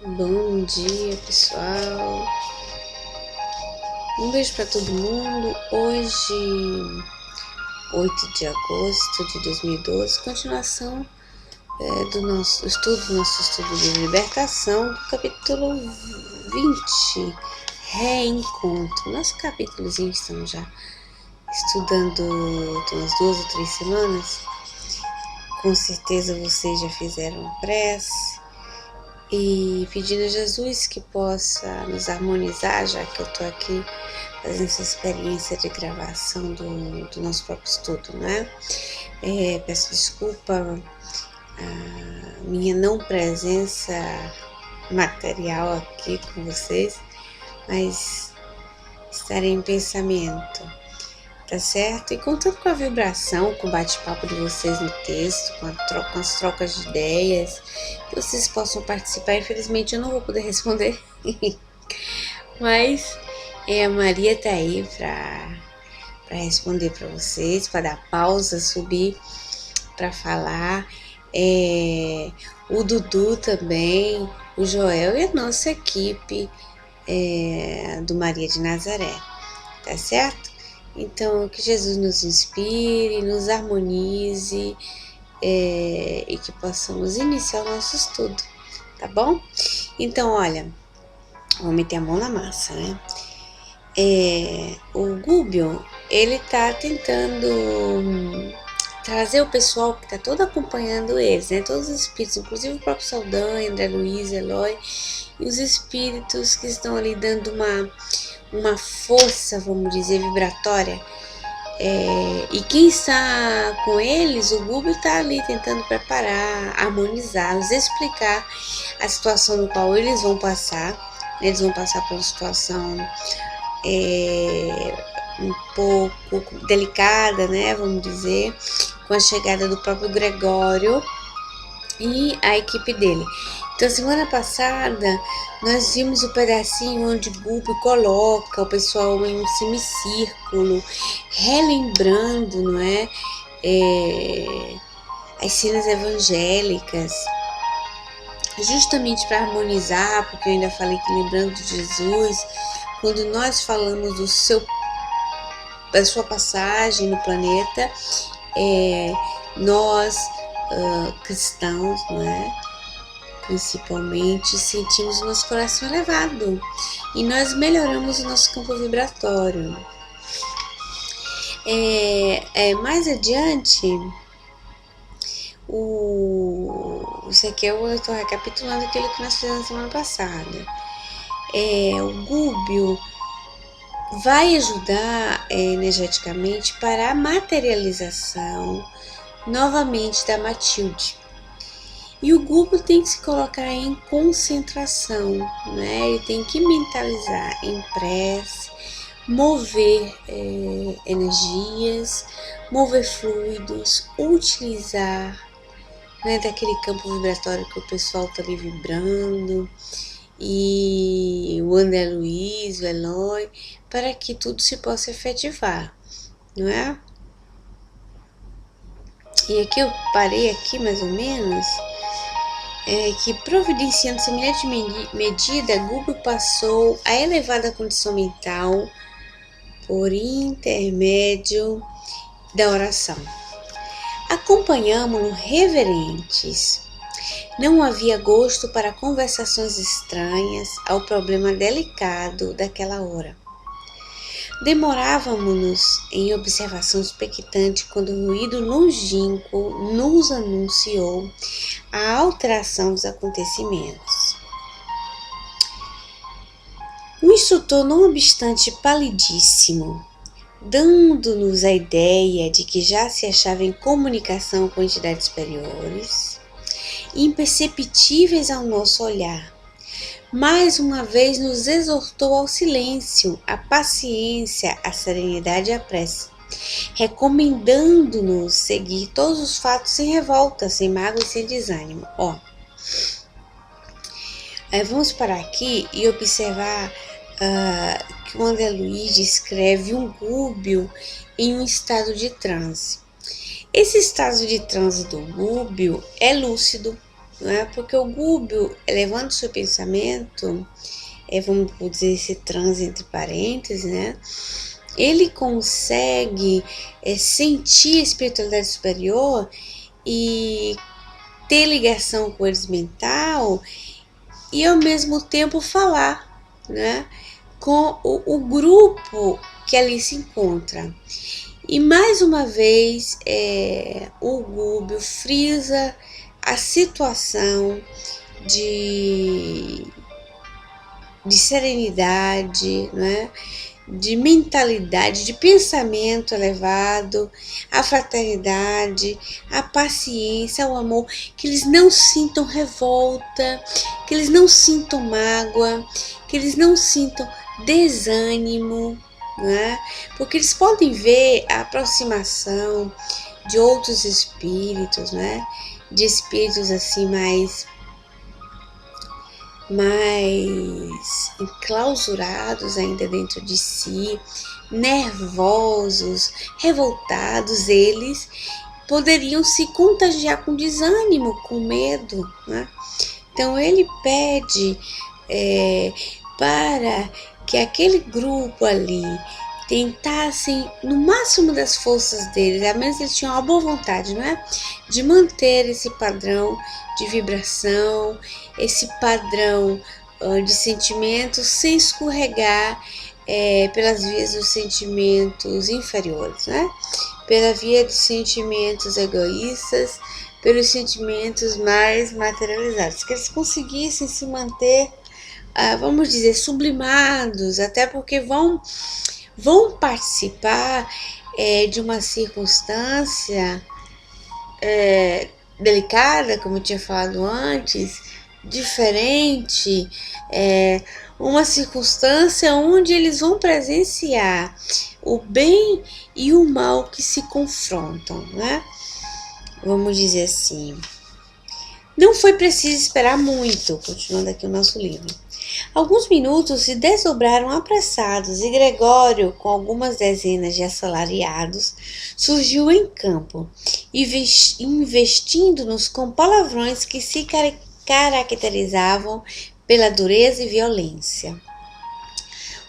Bom dia, pessoal. Um beijo para todo mundo. Hoje, 8 de agosto de 2012, continuação do nosso estudo de libertação, do capítulo 20, reencontro. Nosso capítulozinho estamos já estudando umas 2 ou 3 semanas. Com certeza vocês já fizeram prece e pedindo a Jesus que possa nos harmonizar, já que eu estou aqui fazendo essa experiência de gravação do nosso próprio estudo, né? Peço desculpa a minha não presença material aqui com vocês, mas estarei em pensamento, tá certo? E contando com a vibração, com o bate-papo de vocês no texto, com as trocas de ideias, que vocês possam participar. Infelizmente eu não vou poder responder, mas a Maria tá aí para responder para vocês, para dar pausa, subir para falar. O Dudu também, o Joel e a nossa equipe do Maria de Nazaré, tá certo? Então, que Jesus nos inspire, nos harmonize e que possamos iniciar o nosso estudo, tá bom? Então, olha, vou meter a mão na massa, né? O Gúbio, ele tá tentando trazer o pessoal que tá todo acompanhando eles, né? Todos os espíritos, inclusive o próprio Saldanha, André Luiz, Eloy, e os espíritos que estão ali dando uma força, vamos dizer, vibratória. E quem está com eles, o Gúbio está ali tentando preparar, harmonizá-los, explicar a situação no qual eles vão passar. Eles vão passar por uma situação um pouco delicada, né, vamos dizer, com a chegada do próprio Gregório e a equipe dele. Então, semana passada, nós vimos o pedacinho onde Gúbio coloca o pessoal em um semicírculo, relembrando, não é, as cenas evangélicas, justamente para harmonizar, porque eu ainda falei que lembrando de Jesus, quando nós falamos da sua passagem no planeta, nós cristãos, não é? Principalmente sentimos o nosso coração elevado e nós melhoramos o nosso campo vibratório. Mais adiante, isso aqui eu estou recapitulando aquilo que nós fizemos na semana passada. O Gúbio vai ajudar energeticamente para a materialização novamente da Matilde. E o Gúbio tem que se colocar em concentração, né? Ele tem que mentalizar em prece, mover energias, mover fluidos, utilizar, né, daquele campo vibratório que o pessoal está ali vibrando, e o André Luiz, o Eloy, para que tudo se possa efetivar, não é? E aqui eu parei aqui mais ou menos, que providenciando semelhante medida, Gúbio passou a elevada condição mental por intermédio da oração. Acompanhamo-no reverentes. Não havia gosto para conversações estranhas ao problema delicado daquela hora. Demorávamos-nos em observação expectante quando o ruído longínquo nos anunciou a alteração dos acontecimentos. O instrutor, não obstante palidíssimo, dando-nos a ideia de que já se achava em comunicação com entidades superiores, imperceptíveis ao nosso olhar, mais uma vez nos exortou ao silêncio, à paciência, à serenidade e à prece, recomendando-nos seguir todos os fatos sem revolta, sem mágoa e sem desânimo. Vamos parar aqui e observar que o André Luiz descreve um Gúbio em um estado de transe. Esse estado de transe do Gúbio é lúcido, não é? Porque o Gúbio, elevando seu pensamento, vamos dizer esse transe entre parênteses, né? Ele consegue sentir a espiritualidade superior e ter ligação com eles mental e ao mesmo tempo falar, né, com o grupo que ali se encontra. E mais uma vez o Gúbio frisa a situação de serenidade, né, de mentalidade, de pensamento elevado, a fraternidade, a paciência, o amor, que eles não sintam revolta, que eles não sintam mágoa, que eles não sintam desânimo, né? Porque eles podem ver a aproximação de outros espíritos, né? De espíritos assim mais enclausurados ainda dentro de si, nervosos, revoltados, eles poderiam se contagiar com desânimo, com medo, né? Então ele pede para que aquele grupo ali tentassem, no máximo das forças deles, a menos eles tinham uma boa vontade, não é? De manter esse padrão de vibração, esse padrão de sentimentos, sem escorregar pelas vias dos sentimentos inferiores, né? Pela via de sentimentos egoístas, pelos sentimentos mais materializados, que eles conseguissem se manter, vamos dizer, sublimados, até porque vão participar de uma circunstância delicada, como eu tinha falado antes, diferente, uma circunstância onde eles vão presenciar o bem e o mal que se confrontam, né? Vamos dizer assim. Não foi preciso esperar muito, continuando aqui o nosso livro. Alguns minutos se desdobraram apressados e Gregório, com algumas dezenas de assalariados, surgiu em campo, investindo-nos com palavrões que se caracterizavam pela dureza e violência.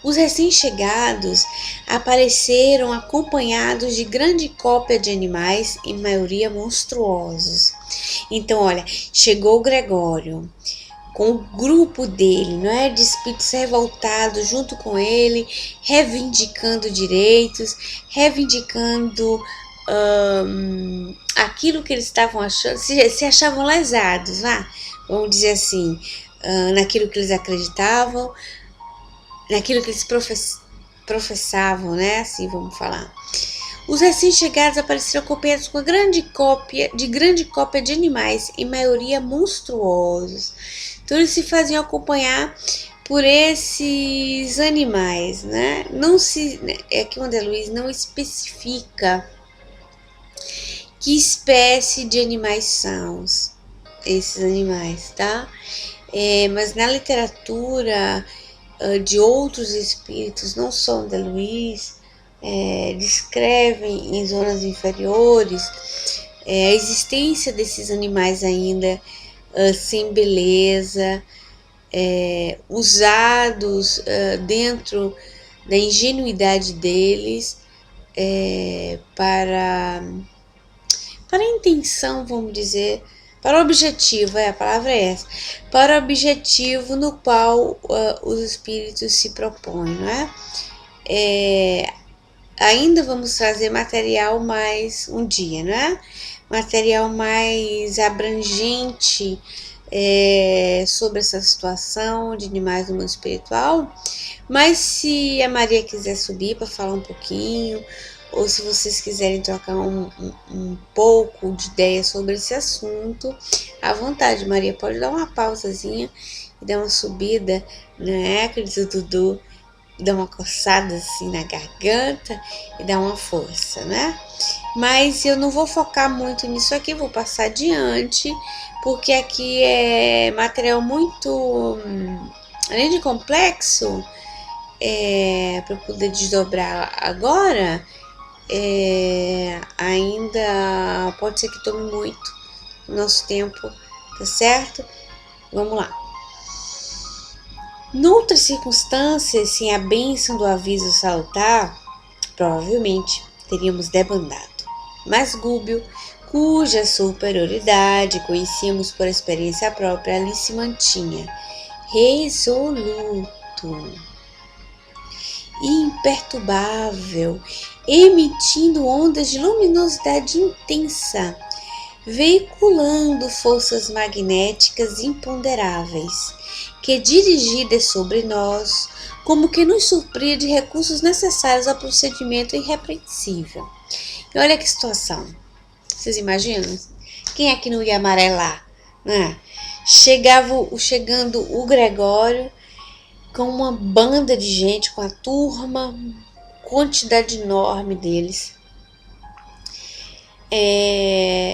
Os recém-chegados apareceram acompanhados de grande cópia de animais, em maioria monstruosos. Então, olha, chegou o Gregório com o grupo dele, não é? De espíritos revoltados junto com ele, reivindicando direitos, reivindicando aquilo que eles estavam achando, se achavam lesados, vamos dizer assim, naquilo que eles acreditavam, naquilo que eles professavam, né? Assim vamos falar. Os recém-chegados apareceram acompanhados com grande cópia de animais, em maioria monstruosos. Então eles se faziam acompanhar por esses animais, né? Aqui o André Luiz não especifica que espécie de animais são esses animais, tá? Mas na literatura de outros espíritos, não só André Luiz, descrevem em zonas inferiores a existência desses animais ainda sem beleza, usados dentro da ingenuidade deles para a intenção, vamos dizer, para o objetivo, a palavra é essa, para o objetivo no qual os espíritos se propõem, não é? Ainda vamos trazer material mais um dia, não é? Material mais abrangente sobre essa situação de animais no mundo espiritual. Mas se a Maria quiser subir para falar um pouquinho, ou se vocês quiserem trocar um pouco de ideia sobre esse assunto, à vontade, Maria, pode dar uma pausazinha e dar uma subida, né? Acredito, Dudu, dar uma coçada assim na garganta e dar uma força, né? Mas eu não vou focar muito nisso aqui, vou passar adiante, porque aqui é material muito, além de complexo, para poder desdobrar agora, ainda pode ser que tome muito. O nosso tempo tá certo? Vamos lá. Noutras circunstâncias, sem a bênção do aviso salutar, provavelmente teríamos debandado. Mas Gúbio, cuja superioridade conhecíamos por experiência própria, ali se mantinha, resoluto, imperturbável, emitindo ondas de luminosidade intensa, veiculando forças magnéticas imponderáveis, que dirigidas sobre nós, como que nos supria de recursos necessários ao procedimento irrepreensível. E olha que situação. Vocês imaginam? Quem é que não ia amarelar? Né? Chegando o Gregório com uma banda de gente, com a turma, quantidade enorme deles,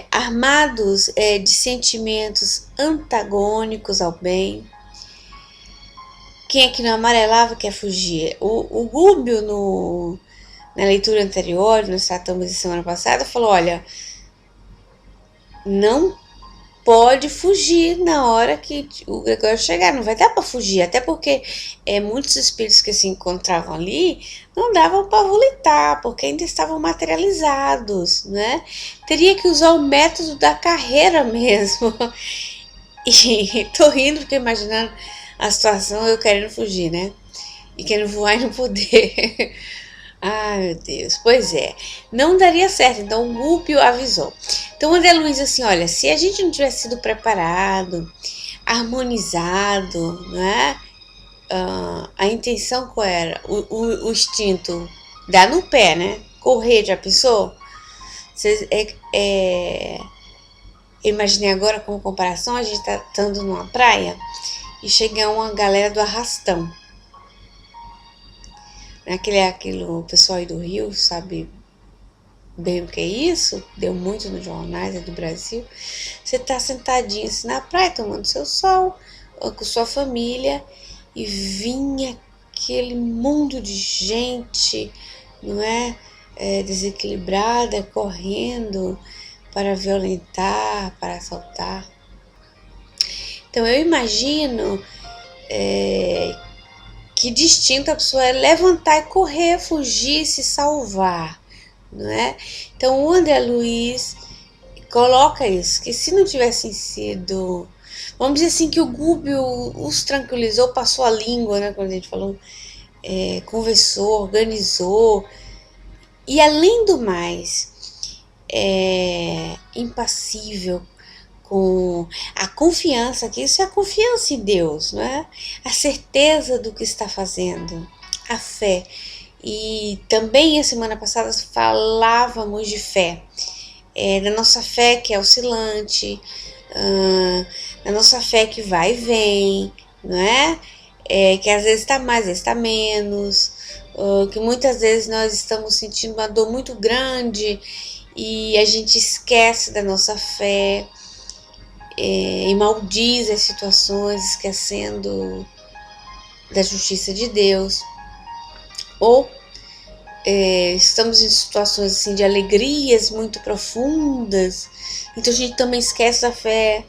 armados de sentimentos antagônicos ao bem. Quem é que não amarelava quer fugir? O Gúbio, na leitura anterior, nós tratamos de semana passada, falou, olha, não pode fugir na hora que o Gregório chegar, não vai dar para fugir, até porque muitos espíritos que se encontravam ali não davam para vomitar, porque ainda estavam materializados, né? Teria que usar o método da carreira mesmo. E tô rindo porque imaginando a situação, eu querendo fugir, né? E querendo voar e não poder. Ai, meu Deus. Pois é, não daria certo. Então o Gúbio avisou. Então André Luiz assim, olha, se a gente não tivesse sido preparado, harmonizado, né? A intenção qual era? O instinto dar no pé, né? Correr, já pensou? Eu imaginei agora como comparação, a gente tá estando numa praia e chega uma galera do arrastão. Aquilo, o pessoal aí do Rio sabe bem o que é isso, deu muito nos jornais do Brasil. Você tá sentadinho assim na praia, tomando seu sol, com sua família, e vinha aquele mundo de gente, não é? Desequilibrada, correndo para violentar, para assaltar. Então eu imagino que distinto a pessoa é levantar e correr, fugir, se salvar, não é? Então o André Luiz coloca isso, que se não tivessem sido, vamos dizer assim, que o Gúbio os tranquilizou, passou a língua, né, quando a gente falou, conversou, organizou, e além do mais, impassível, com a confiança, que isso é a confiança em Deus, não é? A certeza do que está fazendo, a fé. E também a semana passada falávamos de fé, da nossa fé que é oscilante, da nossa fé que vai e vem, não é? Que às vezes está mais, às vezes está menos, que muitas vezes nós estamos sentindo uma dor muito grande e a gente esquece da nossa fé, e maldiz as situações, esquecendo da justiça de Deus. Ou estamos em situações assim de alegrias muito profundas, então a gente também esquece da fé,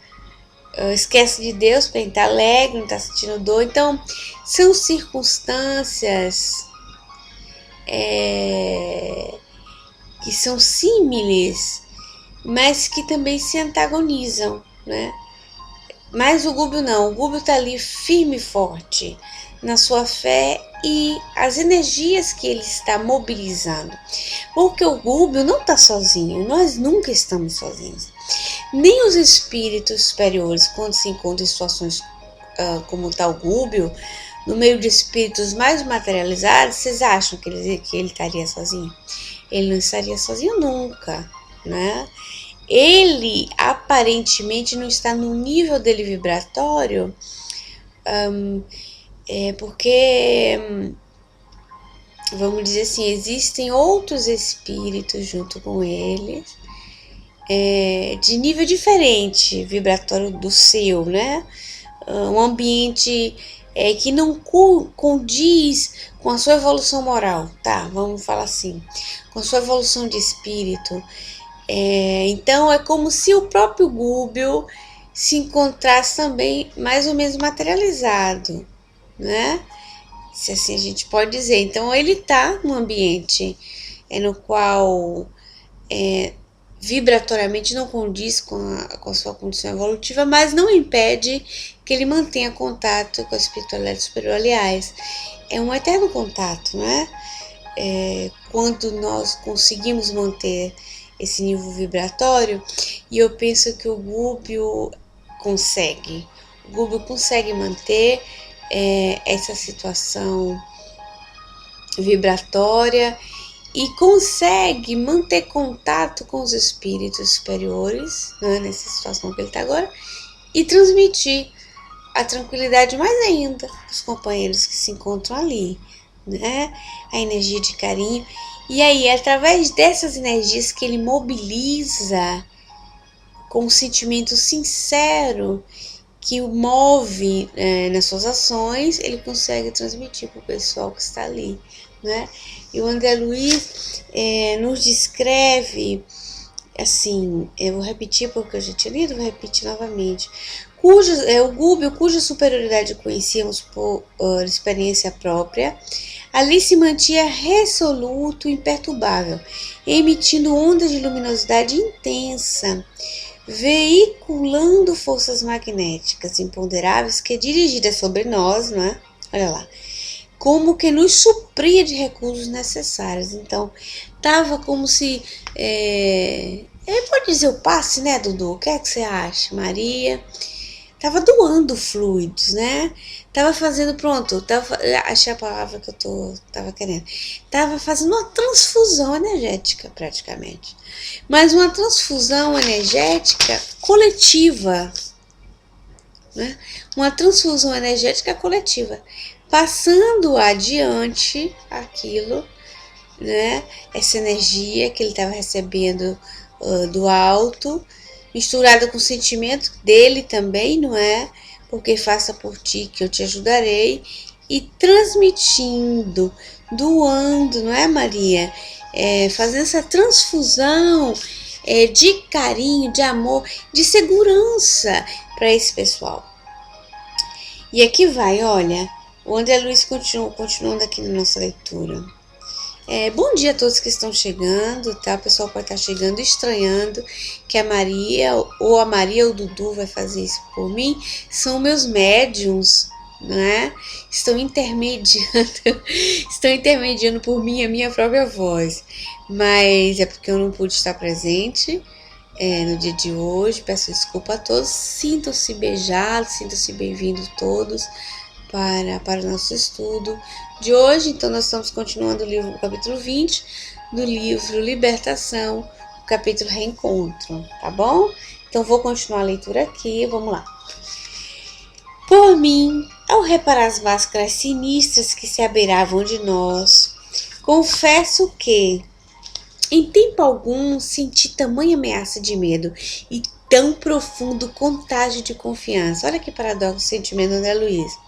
esquece de Deus porque a gente está alegre, não está sentindo dor. Então são circunstâncias que são símiles, mas que também se antagonizam, né? Mas o Gúbio não, o Gúbio está ali firme e forte na sua fé e as energias que ele está mobilizando. Porque o Gúbio não está sozinho, nós nunca estamos sozinhos. Nem os espíritos superiores, quando se encontram em situações como está o Gúbio, no meio de espíritos mais materializados, vocês acham que ele estaria sozinho? Ele não estaria sozinho nunca, né? Ele aparentemente não está no nível dele vibratório, porque, vamos dizer assim, existem outros espíritos junto com eles, de nível diferente vibratório do seu, né? Um ambiente que não condiz com a sua evolução moral, tá? Vamos falar assim, com a sua evolução de espírito. Então é como se o próprio Gúbio se encontrasse também mais ou menos materializado, né? Se assim a gente pode dizer. Então ele está num ambiente no qual vibratoriamente não condiz com a sua condição evolutiva, mas não impede que ele mantenha contato com a espiritualidade superior. Aliás, é um eterno contato, né? Quando nós conseguimos manter esse nível vibratório, e eu penso que o Gúbio consegue. O Gúbio consegue manter essa situação vibratória e consegue manter contato com os espíritos superiores, né, nessa situação que ele está agora, e transmitir a tranquilidade mais ainda para os companheiros que se encontram ali, né? A energia de carinho. E aí, é através dessas energias que ele mobiliza com um sentimento sincero que o move nas suas ações, ele consegue transmitir para o pessoal que está ali, né? E o André Luiz nos descreve assim, eu vou repetir porque eu já tinha lido, vou repetir novamente. O Gúbio, cuja superioridade conhecíamos por experiência própria, ali se mantinha resoluto, imperturbável, emitindo ondas de luminosidade intensa, veiculando forças magnéticas imponderáveis que dirigidas sobre nós, não é? Olha lá, como que nos supria de recursos necessários. Então, tava como se pode dizer o passe, né, Dudu? O que é que você acha, Maria? Tava doando fluidos, né? Tava fazendo, pronto, achei a palavra que eu tava querendo. Tava fazendo uma transfusão energética, praticamente. Mas uma transfusão energética coletiva, né? Uma transfusão energética coletiva, passando adiante aquilo, né? Essa energia que ele estava recebendo do alto, misturada com o sentimento dele também, não é? Porque faça por ti que eu te ajudarei, e transmitindo, doando, não é, Maria? Fazendo essa transfusão de carinho, de amor, de segurança para esse pessoal. E aqui vai, olha, o André Luiz continuando aqui na nossa leitura. Bom dia a todos que estão chegando, tá? O pessoal pode estar chegando estranhando que a Maria ou o Dudu vai fazer isso por mim. São meus médiums, né? Estão intermediando por mim a minha própria voz. Mas é porque eu não pude estar presente no dia de hoje. Peço desculpa a todos. Sintam-se beijados, sintam-se bem-vindos todos para o nosso estudo de hoje. Então nós estamos continuando o capítulo 20 do livro Libertação, o capítulo Reencontro, tá bom? Então vou continuar a leitura aqui, vamos lá. Por mim, ao reparar as máscaras sinistras que se abeiravam de nós, confesso que em tempo algum senti tamanha ameaça de medo e tão profundo contágio de confiança. Olha que paradoxo o sentimento do André Luiz.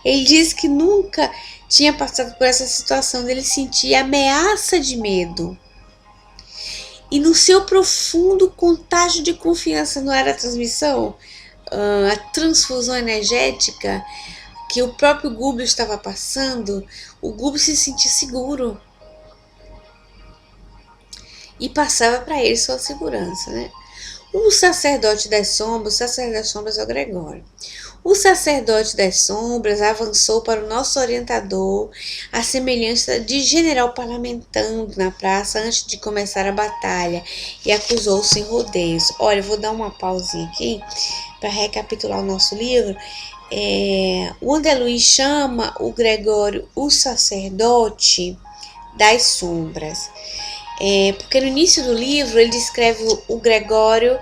Ele diz que nunca tinha passado por essa situação dele sentir ameaça de medo. E no seu profundo contágio de confiança, não era a transmissão? A transfusão energética que o próprio Gúbio estava passando, o Gúbio se sentia seguro. E passava para ele sua segurança, né? O sacerdote das sombras é o Gregório. O sacerdote das sombras avançou para o nosso orientador, à semelhança de general parlamentando na praça antes de começar a batalha, e acusou sem rodeios. Olha, eu vou dar uma pausinha aqui para recapitular o nosso livro. O André Luiz chama o Gregório o sacerdote das sombras. Porque no início do livro ele descreve o Gregório,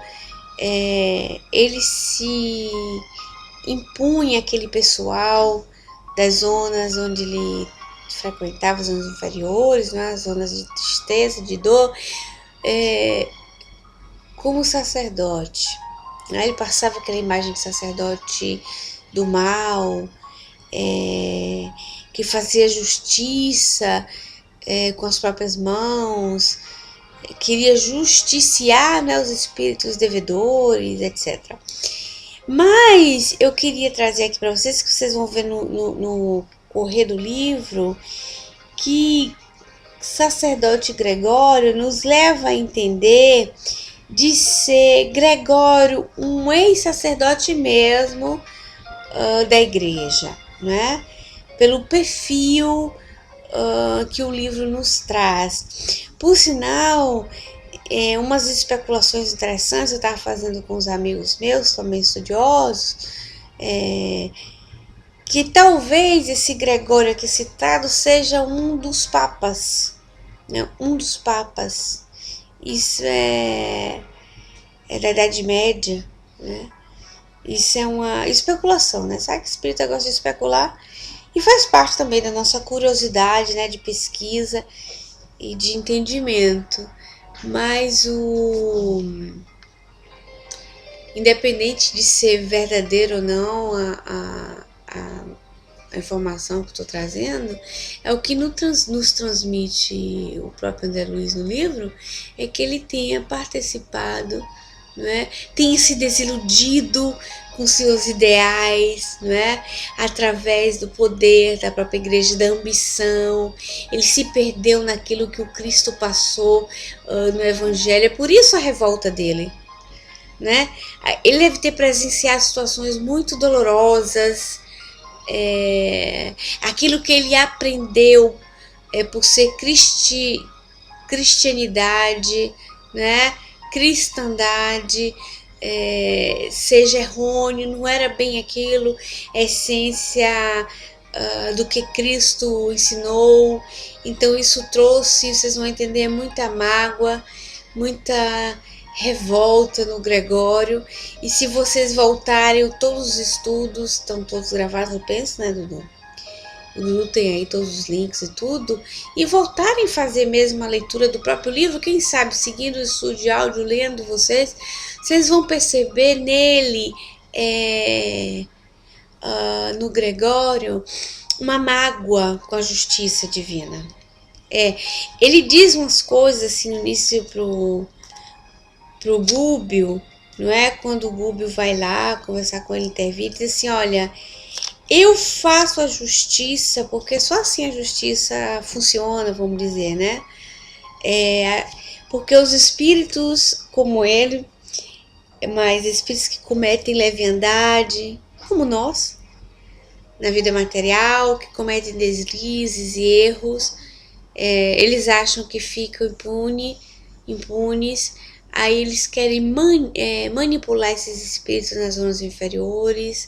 ele se impunha aquele pessoal das zonas onde ele frequentava, as zonas inferiores, né, as zonas de tristeza, de dor, como sacerdote. Né? Ele passava aquela imagem de sacerdote do mal, que fazia justiça com as próprias mãos, queria justiciar, né, os espíritos devedores, etc. Mas eu queria trazer aqui para vocês, que vocês vão ver no correr do livro, que sacerdote Gregório nos leva a entender de ser Gregório um ex-sacerdote mesmo da igreja, né? Pelo perfil que o livro nos traz. Por sinal, umas especulações interessantes eu estava fazendo com os amigos meus, também estudiosos, que talvez esse Gregório aqui citado seja um dos papas, né? Um dos papas. Isso é da Idade Média, né? Isso é uma especulação, né? Sabe que o espírita gosta de especular? E faz parte também da nossa curiosidade, né? De pesquisa e de entendimento. Mas independente de ser verdadeiro ou não a informação que estou trazendo, é o que nos transmite o próprio André Luiz no livro, é que ele tenha participado, não é? Tenha se desiludido com seus ideais, não é? Através do poder da própria igreja, da ambição. Ele se perdeu naquilo que o Cristo passou no Evangelho. É por isso a revolta dele, né? Ele deve ter presenciado situações muito dolorosas, aquilo que ele aprendeu por ser cristianidade, né? Cristandade, seja errôneo, não era bem aquilo, a essência do que Cristo ensinou. Então isso trouxe, vocês vão entender, muita mágoa, muita revolta no Gregório. E se vocês voltarem, todos os estudos estão todos gravados, eu penso, né, Dudu? O Dudu tem aí todos os links e tudo, e voltarem a fazer mesmo a leitura do próprio livro, quem sabe, seguindo o estudo de áudio, lendo vocês vão perceber nele, no Gregório, uma mágoa com a justiça divina. Ele diz umas coisas assim no início pro Búbio, não é? Quando o Búbio vai lá conversar com ele, intervir, diz assim: olha, eu faço a justiça porque só assim a justiça funciona, vamos dizer, né? Porque os espíritos como ele, mas espíritos que cometem leviandade, como nós, na vida material, que cometem deslizes e erros, eles acham que ficam impunes. Aí eles querem manipular esses espíritos nas zonas inferiores,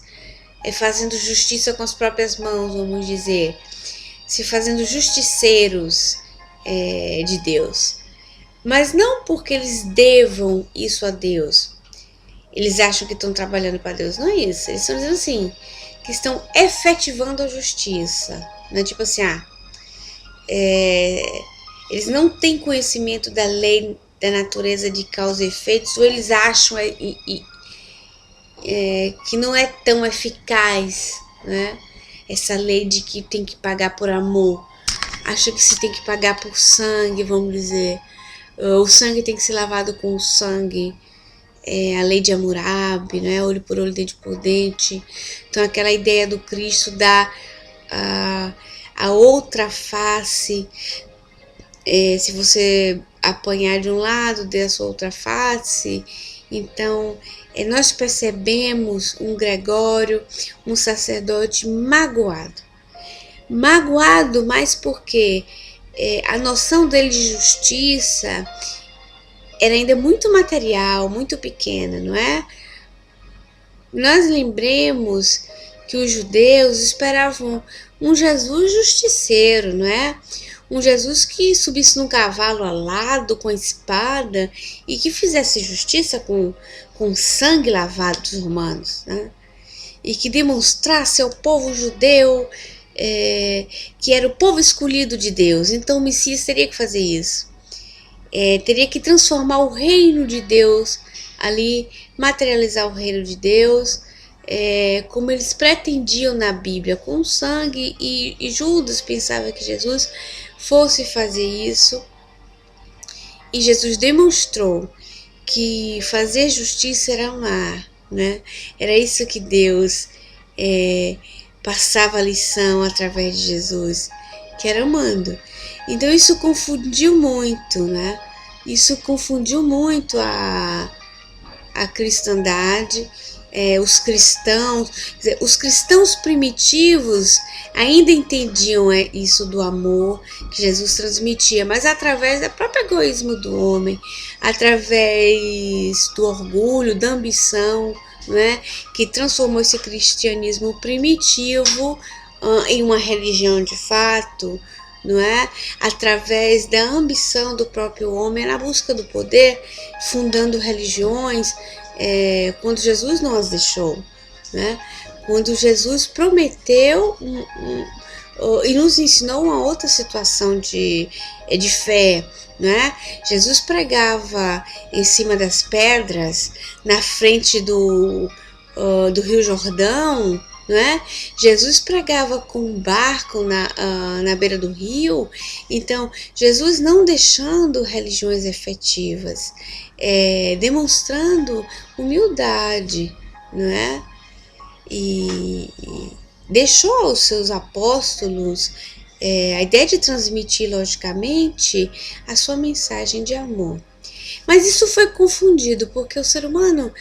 fazendo justiça com as próprias mãos, vamos dizer, se fazendo justiceiros de Deus. Mas não porque eles devam isso a Deus, eles acham que estão trabalhando para Deus, não é isso. Eles estão dizendo assim, que estão efetivando a justiça. Não é tipo assim, eles não têm conhecimento da lei da natureza de causa e efeitos, ou eles acham que não é tão eficaz, né? Essa lei de que tem que pagar por amor. Acha que se tem que pagar por sangue, vamos dizer. O sangue tem que ser lavado com o sangue. A lei de Hammurabi, né? Olho por olho, dente por dente. Então aquela ideia do Cristo dá a outra face. Se você apanhar de um lado, dê a sua outra face. Então nós percebemos um Gregório, um sacerdote magoado, mas porque a noção dele de justiça era ainda muito material, muito pequena, não é? Nós lembremos que os judeus esperavam um Jesus justiceiro, não é? Um Jesus que subisse num cavalo alado com a espada e que fizesse justiça com sangue lavado dos romanos, né? E que demonstrasse ao povo judeu que era o povo escolhido de Deus. Então o Messias teria que fazer isso. Teria que transformar o reino de Deus ali, materializar o reino de Deus, como eles pretendiam na Bíblia, com sangue, e Judas pensava que Jesus fosse fazer isso, e Jesus demonstrou que fazer justiça era amar, né? Era isso que Deus passava a lição através de Jesus, que era amando. Então isso confundiu muito, né? Isso confundiu muito a cristandade, os cristãos. Quer dizer, os cristãos primitivos ainda entendiam isso do amor que Jesus transmitia, mas através do próprio egoísmo do homem, através do orgulho, da ambição, né, que transformou esse cristianismo primitivo em uma religião de fato, não é? Através da ambição do próprio homem na busca do poder, fundando religiões, quando Jesus não as deixou, né? Quando Jesus prometeu e nos ensinou uma outra situação de fé, né? Jesus pregava em cima das pedras, na frente do Rio Jordão, né? Jesus pregava com um barco na beira do rio. Então, Jesus não deixando religiões efetivas, demonstrando humildade, né? E deixou aos seus apóstolos a ideia de transmitir, logicamente, a sua mensagem de amor. Mas isso foi confundido, porque o ser humano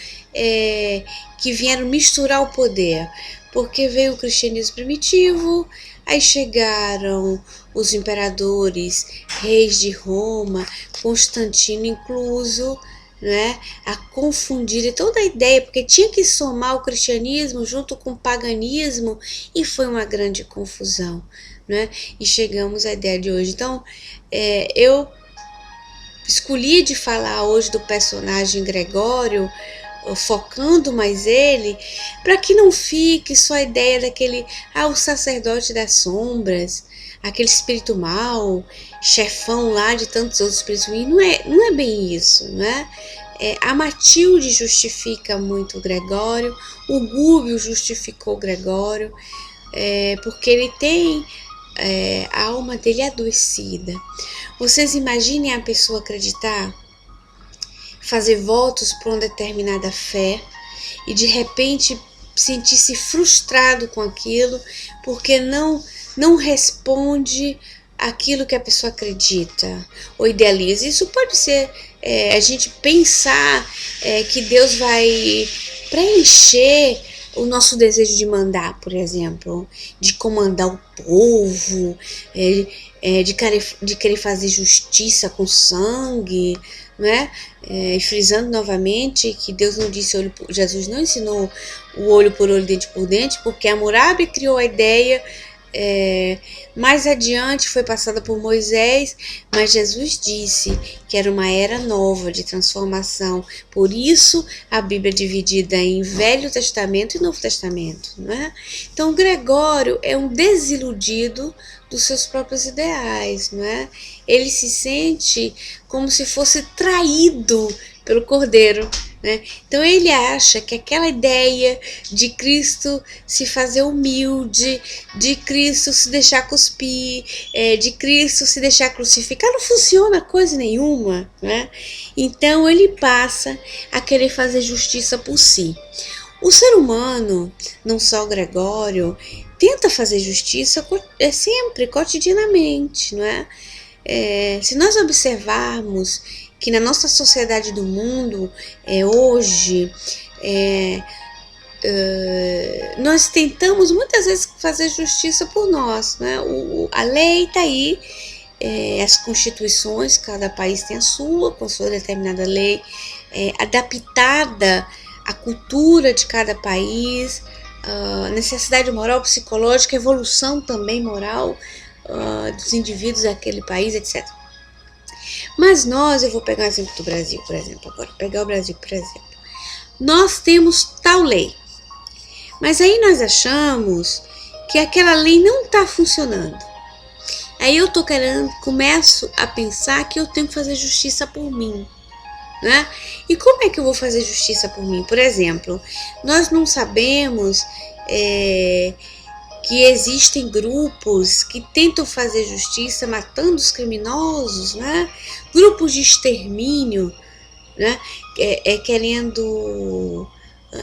que vieram misturar o poder, porque veio o cristianismo primitivo, aí chegaram os imperadores, reis de Roma, Constantino incluso, né, a confundir toda a ideia, porque tinha que somar o cristianismo junto com o paganismo, e foi uma grande confusão, né, e chegamos à ideia de hoje. Então, eu escolhi de falar hoje do personagem Gregório, focando mais ele, para que não fique só a ideia daquele, o sacerdote das sombras, aquele espírito mau, chefão lá de tantos outros espíritos ruins. Não é bem isso, né? A Matilde justifica muito o Gregório, o Gúbio justificou o Gregório, porque ele tem a alma dele adoecida. Vocês imaginem a pessoa acreditar, fazer votos por uma determinada fé e de repente sentir-se frustrado com aquilo porque não responde aquilo que a pessoa acredita ou idealiza. Isso pode ser a gente pensar que Deus vai preencher o nosso desejo de mandar, por exemplo, de comandar o povo, de querer fazer justiça com sangue, né? E frisando novamente que Deus não disse Jesus não ensinou o olho por olho, dente por dente, porque Hammurabi criou a ideia. Mais adiante foi passada por Moisés, mas Jesus disse que era uma era nova de transformação. Por isso a Bíblia é dividida em Velho Testamento e Novo Testamento, né? Então Gregório é um desiludido dos seus próprios ideais, né? Ele se sente como se fosse traído pelo Cordeiro, né? Então ele acha que aquela ideia de Cristo se fazer humilde, de Cristo se deixar cuspir, de Cristo se deixar crucificar, não funciona coisa nenhuma, né? Então ele passa a querer fazer justiça por si. O ser humano, não só o Gregório, tenta fazer justiça sempre, cotidianamente, não é? Se nós observarmos que na nossa sociedade do mundo, hoje, nós tentamos muitas vezes fazer justiça por nós, né? A lei está aí, as constituições, cada país tem a sua, com sua determinada lei, adaptada à cultura de cada país, necessidade moral, psicológica, evolução também moral dos indivíduos daquele país, etc. Mas eu vou pegar o exemplo do Brasil, por exemplo, agora, pegar o Brasil, por exemplo. Nós temos tal lei, mas aí nós achamos que aquela lei não está funcionando. Aí eu começo a pensar que eu tenho que fazer justiça por mim, né? E como é que eu vou fazer justiça por mim? Por exemplo, nós não sabemos que existem grupos que tentam fazer justiça matando os criminosos, né? Grupos de extermínio, né? Querendo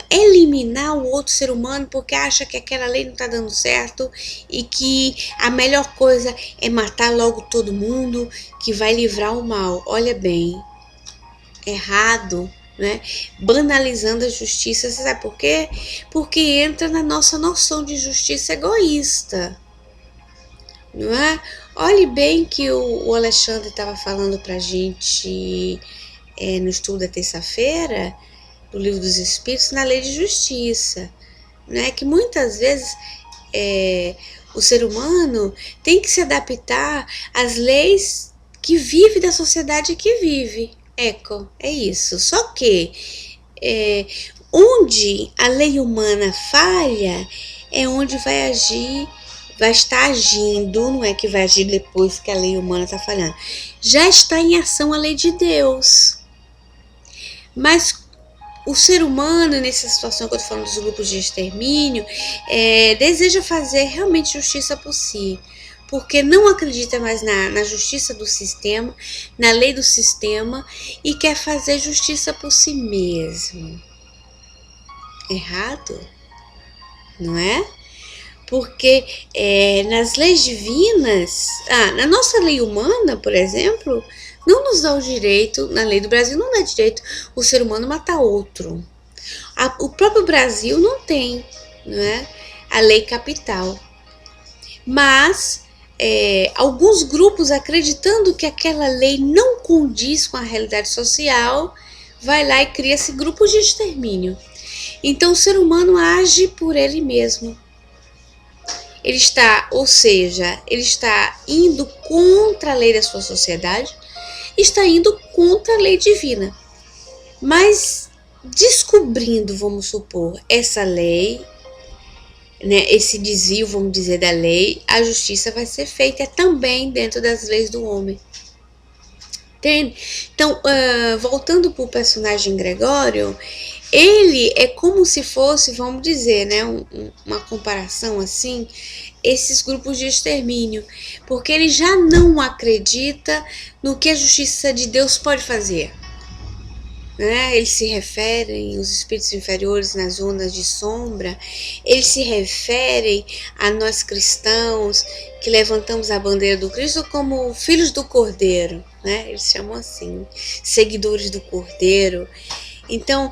eliminar o outro ser humano porque acha que aquela lei não está dando certo e que a melhor coisa é matar logo todo mundo que vai livrar o mal. Olha bem, errado, né? Banalizando a justiça. Você sabe por quê? Porque entra na nossa noção de justiça egoísta, não é? Olhe bem que o Alexandre estava falando pra gente no estudo da terça-feira, do Livro dos Espíritos, na lei de justiça, né? Que muitas vezes o ser humano tem que se adaptar às leis que vive da sociedade que vive. Eco, é isso. Só que onde a lei humana falha é onde vai agir, vai estar agindo, não é que vai agir depois que a lei humana está falhando. Já está em ação a lei de Deus. Mas o ser humano, nessa situação que eu estou falando dos grupos de extermínio, deseja fazer realmente justiça por si, porque não acredita mais na justiça do sistema, na lei do sistema, e quer fazer justiça por si mesmo. Errado, não é? Porque nas leis divinas, na nossa lei humana, por exemplo, não nos dá o direito, na lei do Brasil não dá direito o ser humano matar outro. O próprio Brasil não tem, não é? A lei capital. Mas alguns grupos, acreditando que aquela lei não condiz com a realidade social, vai lá e cria esse grupo de extermínio. Então o ser humano age por ele mesmo. Ele está, ou seja, ele está indo contra a lei da sua sociedade, está indo contra a lei divina. Mas descobrindo, vamos supor, essa lei, né, esse desvio, vamos dizer, da lei, a justiça vai ser feita também dentro das leis do homem. Entende? Então, voltando para o personagem Gregório, ele é como se fosse, vamos dizer, né, uma comparação assim, esses grupos de extermínio, porque ele já não acredita no que a justiça de Deus pode fazer. Né? Eles se referem, os espíritos inferiores nas zonas de sombra, eles se referem a nós cristãos que levantamos a bandeira do Cristo como filhos do Cordeiro, né? Eles chamam assim, seguidores do Cordeiro. Então,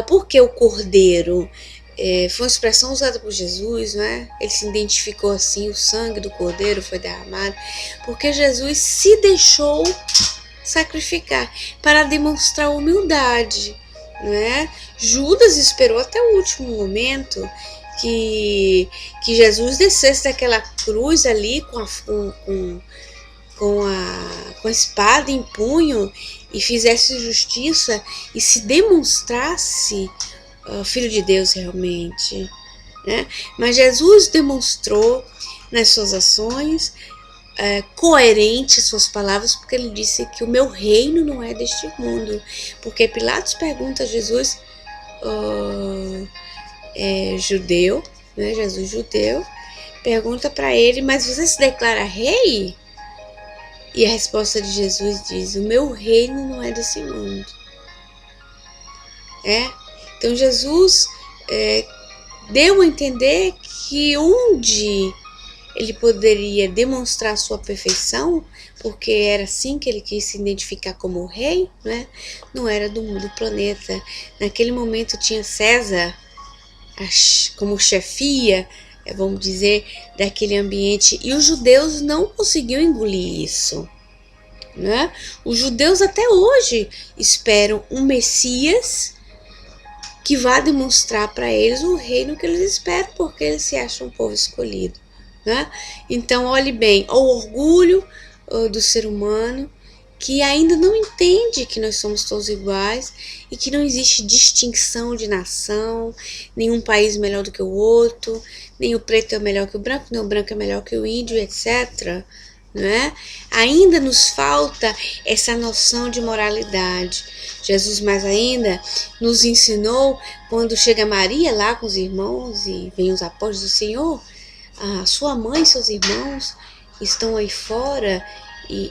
por que o Cordeiro? Foi uma expressão usada por Jesus, não é? Ele se identificou assim, o sangue do Cordeiro foi derramado, porque Jesus se deixou sacrificar para demonstrar humildade, não é? Judas esperou até o último momento que Jesus descesse daquela cruz ali com a espada em punho e fizesse justiça e se demonstrasse filho de Deus realmente, né? Mas Jesus demonstrou nas suas ações coerente suas palavras, porque ele disse que o meu reino não é deste mundo. Porque Pilatos pergunta a Jesus, judeu, né? Jesus judeu, pergunta para ele, mas você se declara rei? E a resposta de Jesus diz, o meu reino não é desse mundo. Então Jesus deu a entender que onde ele poderia demonstrar sua perfeição, porque era assim que ele quis se identificar como rei, né? Não era do planeta. Naquele momento tinha César como chefia, vamos dizer, daquele ambiente, e os judeus não conseguiam engolir isso, né? Os judeus até hoje esperam um Messias que vá demonstrar para eles o reino que eles esperam, porque eles se acham um povo escolhido. Né? Então, olhe bem, o orgulho do ser humano que ainda não entende que nós somos todos iguais e que não existe distinção de nação, nenhum país melhor do que o outro, nem o preto é melhor que o branco, nem o branco é melhor que o índio, etc. Né? Ainda nos falta essa noção de moralidade. Jesus mais ainda nos ensinou, quando chega Maria lá com os irmãos e vem os apóstolos do Senhor, a sua mãe e seus irmãos estão aí fora e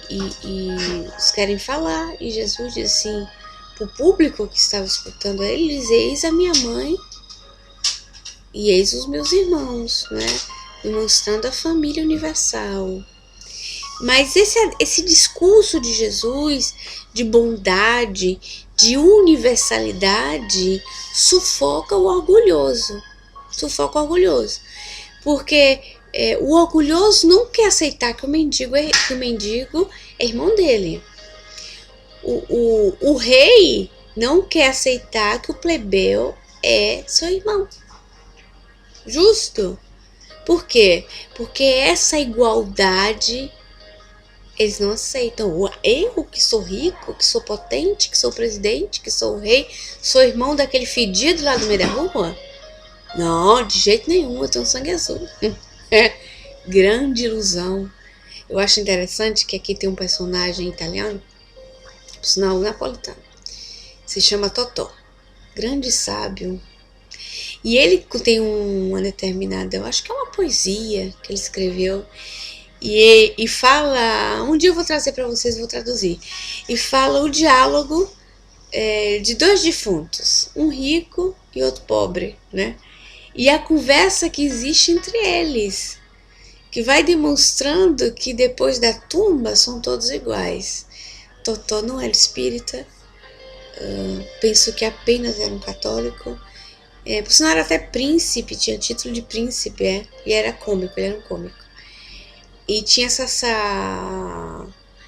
querem falar. E Jesus diz assim, o público que estava escutando ele, diz: eis a minha mãe e eis os meus irmãos, né? Demonstrando a família universal. Mas esse discurso de Jesus, de bondade, de universalidade, sufoca o orgulhoso. Sufoca o orgulhoso. Porque o orgulhoso não quer aceitar que o mendigo é irmão dele. O rei não quer aceitar que o plebeu é seu irmão. Justo? Por quê? Porque essa igualdade eles não aceitam. Eu que sou rico, que sou potente, que sou presidente, que sou o rei, sou irmão daquele fedido lá do meio da rua? Não, de jeito nenhum, eu tenho sangue azul. Grande ilusão. Eu acho interessante que aqui tem um personagem italiano, por sinal napolitano, se chama Totò. Grande sábio. E ele tem uma determinada, eu acho que é uma poesia que ele escreveu, e fala, um dia eu vou trazer para vocês, vou traduzir, e fala o diálogo de dois defuntos, um rico e outro pobre, né? E a conversa que existe entre eles, que vai demonstrando que depois da tumba são todos iguais. Totò não era espírita, penso que apenas era um católico, por sinal era até príncipe, tinha título de príncipe, e era cômico, ele era um cômico. E tinha essa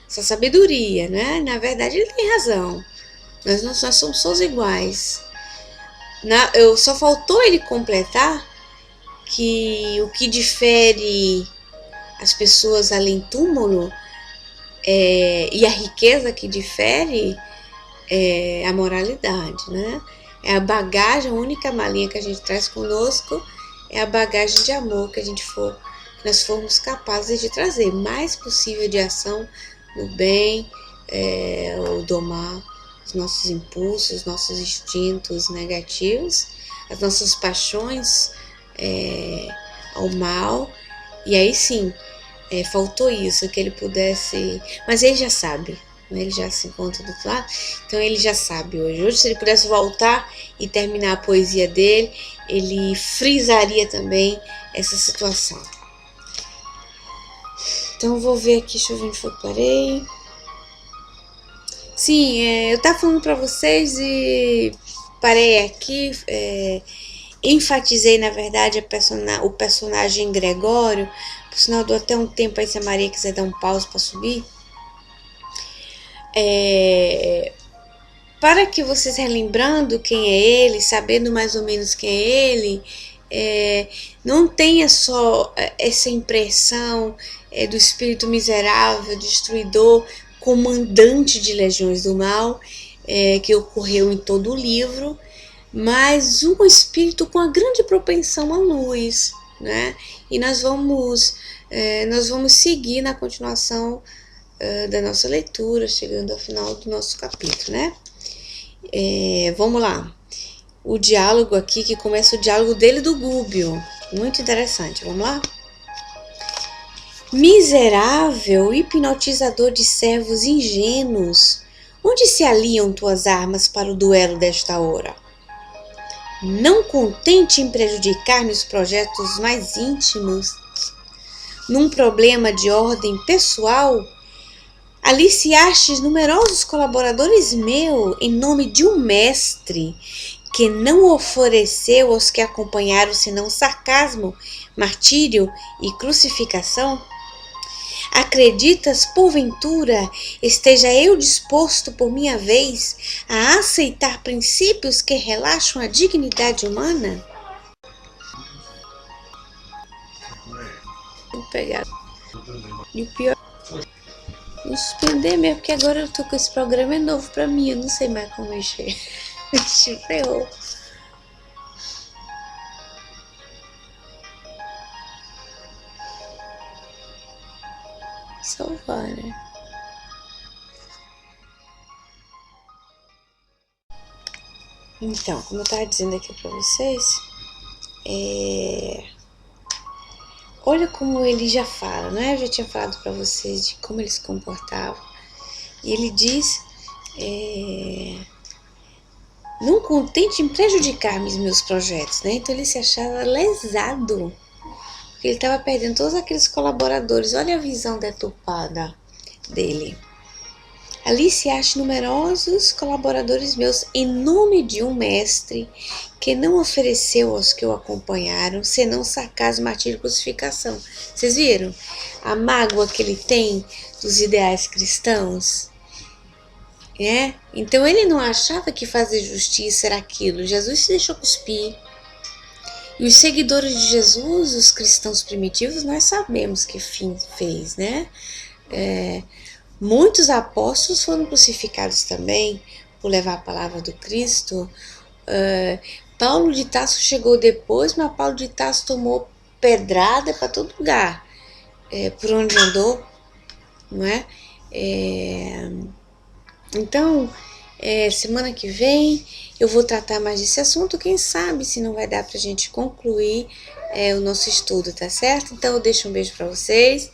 sabedoria, né? Na verdade ele tem razão, nós somos todos iguais. Só faltou ele completar que o que difere as pessoas além túmulo e a riqueza que difere é a moralidade, né? É a bagagem, a única malinha que a gente traz conosco é a bagagem de amor que nós formos capazes de trazer, mais possível de ação no bem, ou domar os nossos impulsos, os nossos instintos negativos, as nossas paixões ao mal. E aí sim, faltou isso, que ele pudesse, mas ele já sabe, ele já se encontra do outro lado, então ele já sabe hoje se ele pudesse voltar e terminar a poesia dele, ele frisaria também essa situação. Então eu vou ver aqui, deixa eu ver onde foi que parei. Sim, eu tava falando pra vocês e parei aqui, enfatizei na verdade o personagem Gregório, por sinal dou até um tempo aí se a Maria quiser dar um pause pra subir. Para que vocês relembrando quem é ele, sabendo mais ou menos quem é ele, não tenha só essa impressão do espírito miserável, destruidor, comandante de legiões do mal, que ocorreu em todo o livro, mas um espírito com a grande propensão à luz, né? E nós vamos seguir na continuação da nossa leitura, chegando ao final do nosso capítulo, né? Vamos lá. O diálogo aqui, que começa o diálogo dele e do Gúbio. Muito interessante, vamos lá? Miserável hipnotizador de servos ingênuos, onde se aliam tuas armas para o duelo desta hora? Não contente em prejudicar-me os projetos mais íntimos, num problema de ordem pessoal, aliciastes numerosos colaboradores meus em nome de um mestre que não ofereceu aos que acompanharam senão sarcasmo, martírio e crucificação? Acreditas, porventura, esteja eu disposto por minha vez a aceitar princípios que relaxam a dignidade humana? Vou pegar. E o pior, vou suspender mesmo, porque agora eu tô com esse programa novo pra mim, eu não sei mais como mexer. Se ferrou. Salvar, né? Então, como eu tava dizendo aqui pra vocês, olha como ele já fala, né? Eu já tinha falado pra vocês de como ele se comportava. E ele diz não contente em prejudicar meus projetos, né? Então ele se achava lesado, porque ele estava perdendo todos aqueles colaboradores. Olha a visão deturpada dele. Ali se acham numerosos colaboradores meus, em nome de um mestre que não ofereceu aos que o acompanharam, senão sarcasmo, martírio e crucificação. Vocês viram a mágoa que ele tem dos ideais cristãos? Então ele não achava que fazer justiça era aquilo. Jesus se deixou cuspir. E os seguidores de Jesus, os cristãos primitivos, nós sabemos que fim fez, né? Muitos apóstolos foram crucificados também por levar a palavra do Cristo. Paulo de Tarso chegou depois, mas Paulo de Tarso tomou pedrada para todo lugar, por onde andou, não é? Então, semana que vem eu vou tratar mais desse assunto. Quem sabe se não vai dar pra gente concluir o nosso estudo, tá certo? Então eu deixo um beijo para vocês,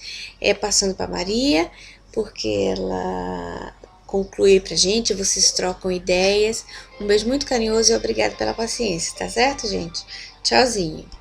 passando para Maria, porque ela conclui pra gente, vocês trocam ideias. Um beijo muito carinhoso e obrigado pela paciência, tá certo, gente? Tchauzinho.